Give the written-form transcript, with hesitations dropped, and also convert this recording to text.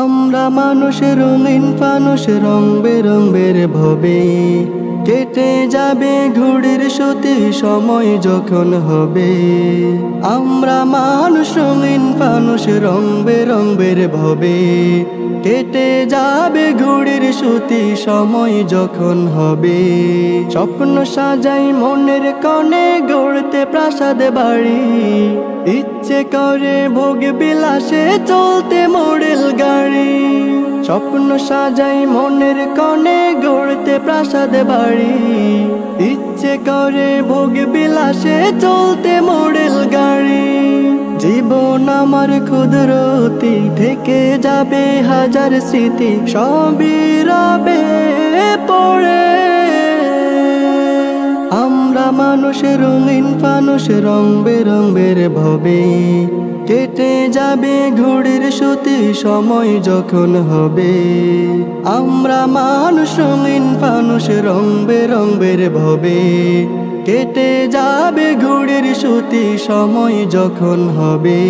আমরা মানুষ রঙিন ফানুষ রং বেরঙের ভবে কেটে যাবে ঘুড়ির সুতি সময় যখন হবে। আমরা মানুষ রঙিন ফানুষ রং বেরঙের ভবে কেটে যাবে ঘুড়ির সুতি সময় যখন হবে। স্বপ্ন সাজাই মনের কনে গড়তে প্রাসাদ বাড়ি, ইচ্ছে করে ভোগ বিলাসে চলতে মডেল গাড়ি। স্বপ্ন সাজাই মনের কনে গড়তে প্রাসাদ বাড়ি, ইচ্ছে করে ভোগ বিলাসে চলতে মডেল গাড়ি। জীবন আমার ক্ষুদ্রতি থেকে যাবে হাজার স্মৃতি, সবই রবে পড়ে। আমরা মানুষ রঙিন ফানুষ রং বেরঙের ভবে কেটে যাবে ঘুড়ির সুতি সময় যখন হবে। আমরা মানুষ রঙিন ফানুষ রং বেরঙের ভবে কেটে যাবে ঘুড়ির সুতি সময় যখন হবে।